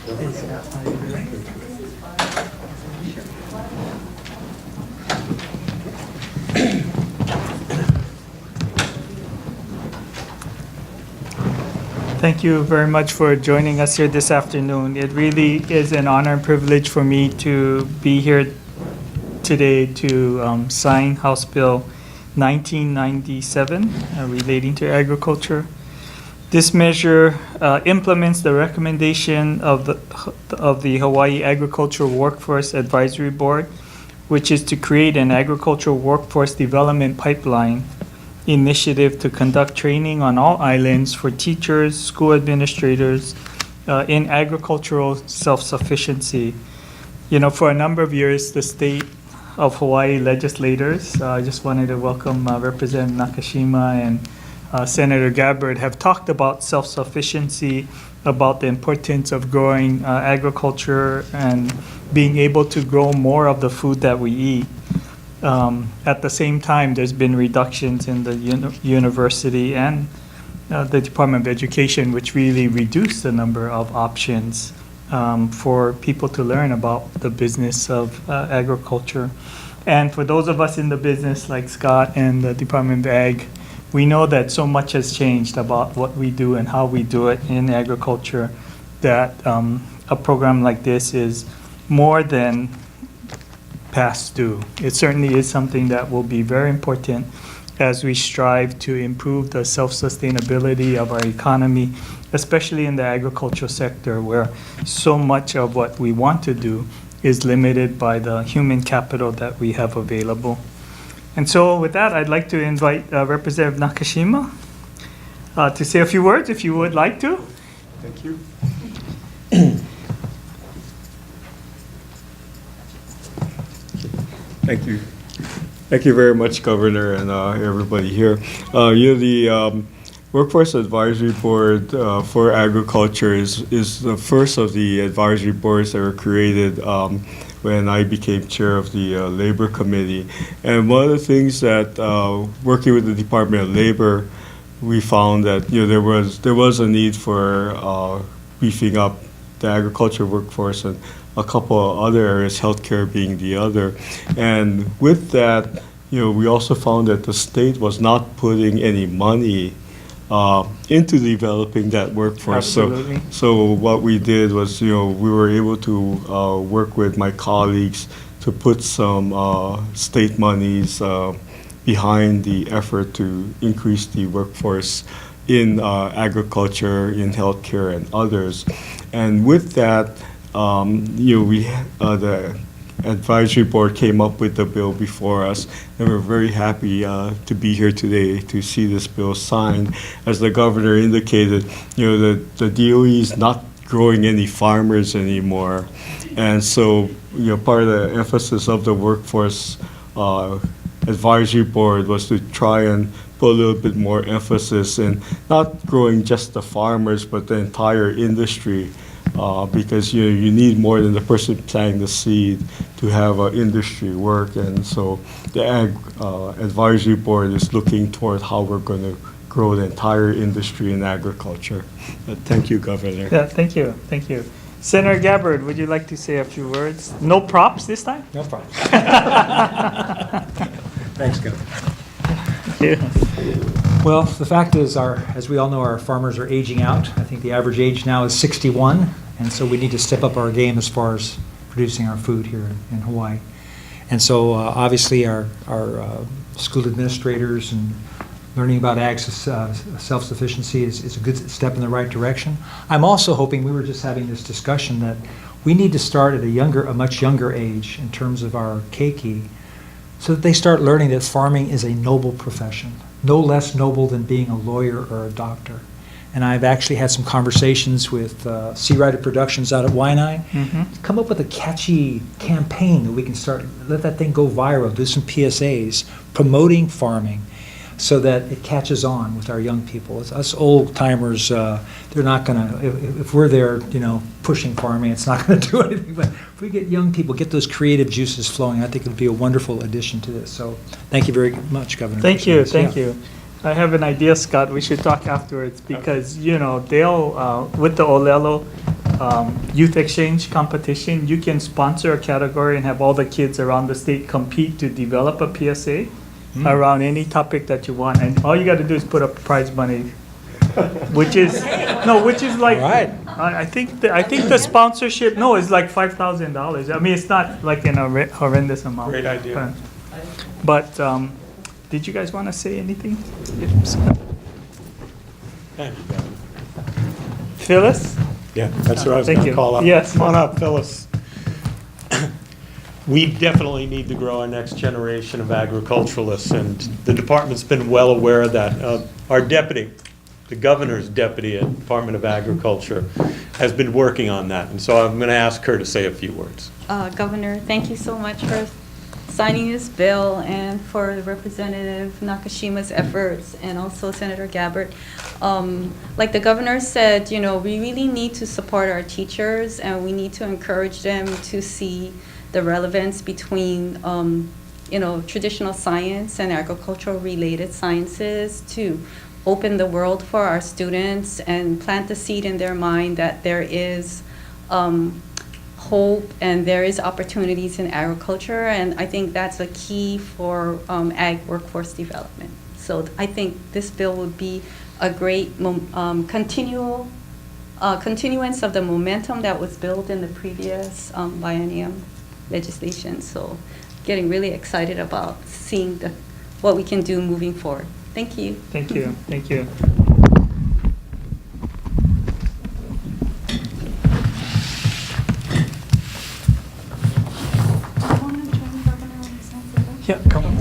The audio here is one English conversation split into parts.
Thank you very much for joining us here this afternoon. It really is an honor and privilege for me to be here today to sign House Bill 1997 relating to agriculture. This measure implements the recommendation of the Hawaii Agricultural Workforce Advisory Board, which is to create an agricultural workforce development pipeline initiative to conduct training on all islands for teachers, school administrators in agricultural self-sufficiency. You know, for a number of years, the state of Hawaii legislators, I just wanted to welcome Representative Nakashima and Senator Gabbard, have talked about self-sufficiency, about the importance of growing agriculture and being able to grow more of the food that we eat. At the same time, there's been reductions in the university and the Department of Education, which really reduced the number of options for people to learn about the business of agriculture. And for those of us in the business, like Scott and the Department of Ag, we know that so much has changed about what we do and how we do it in agriculture, that a program like this is more than past due. It certainly is something that will be very important as we strive to improve the self-sustainability of our economy, especially in the agricultural sector, where so much of what we want to do is limited by the human capital that we have available. And so with that, I'd like to invite Representative Nakashima to say a few words, if you would like to. Thank you. Thank you. Thank you very much, Governor, and everybody here. The Workforce Advisory Board for Agriculture is the first of the advisory boards that were created when I became chair of the Labor Committee. And one of the things that, working with the Department of Labor, we found that there was a need for beefing up the agriculture workforce and a couple of other areas, healthcare being the other. And with that, we also found that the state was not putting any money into developing that workforce. Absolutely. So what we did was, we were able to work with my colleagues to put some state monies behind the effort to increase the workforce in agriculture, in healthcare, and others. And with that, the advisory board came up with the bill before us, and we're very happy to be here today to see this bill signed. As the governor indicated, the DOE is not growing any farmers anymore, and so part of the emphasis of the workforce advisory board was to try and put a little bit more emphasis in not growing just the farmers, but the entire industry. Because you need more than the person planting the seed to have industry work, and so the Ag Advisory Board is looking toward how we're going to grow the entire industry in agriculture. Thank you, Governor. Yeah, thank you. Senator Gabbard, would you like to say a few words? No props this time? No problem. Thanks, Governor. Yeah. Well, the fact is, as we all know, our farmers are aging out. I think the average age now is 61, and so we need to step up our game as far as producing our food here in Hawaii. And so obviously our school administrators and learning about ag self-sufficiency is a good step in the right direction. I'm also hoping, we were just having this discussion, that we need to start at a much younger age in terms of our keiki, so that they start learning that farming is a noble profession, no less noble than being a lawyer or a doctor. And I've actually had some conversations with Sea Rider Productions out at Waianae. Come up with a catchy campaign that we can start, let that thing go viral, do some PSAs promoting farming so that it catches on with our young people. Us old timers, they're not gonna, if we're there, pushing farming, it's not gonna do anything. But if we get young people, get those creative juices flowing, I think it'll be a wonderful addition to this. So thank you very much, Governor. Thank you. I have an idea, Scott. We should talk afterwards because, they'll, with the Olelo, youth exchange competition. You can sponsor a category and have all the kids around the state compete to develop a PSA around any topic that you want. And all you got to do is put up prize money, which is like, All right. I think the sponsorship, no, it's like $5,000. I mean, it's not like in a horrendous amount. Great idea. But did you guys want to say anything? Thank you, Gavin. Phyllis? Yeah, that's what I was Thank going to you. call up. Yes. Come on up, Phyllis. We definitely need to grow our next generation of agriculturalists, and the department's been well aware of that. Our deputy, the governor's deputy at Department of Agriculture, has been working on that, and so I'm going to ask her to say a few words. Governor, thank you so much for signing this bill and for Representative Nakashima's efforts and also Senator Gabbard. Like the governor said, you know, we really need to support our teachers and we need to encourage them to see the relevance between, you know, traditional science and agricultural related sciences to open the world for our students and plant the seed in their mind that there is hope and there is opportunities in agriculture, and I think that's a key for ag workforce development. So I think this bill would be a great continuance of the momentum that was built in the previous biennium legislation. So getting really excited about seeing what we can do moving forward. Thank you. Thank you. Thank you. Yeah, come on.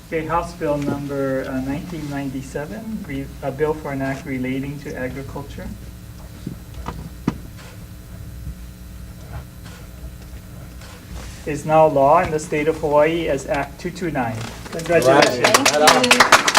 Okay, House Bill number 1997, a bill for an act relating to agriculture. Is now law in the state of Hawaii as Act 229. Congratulations. Thank you.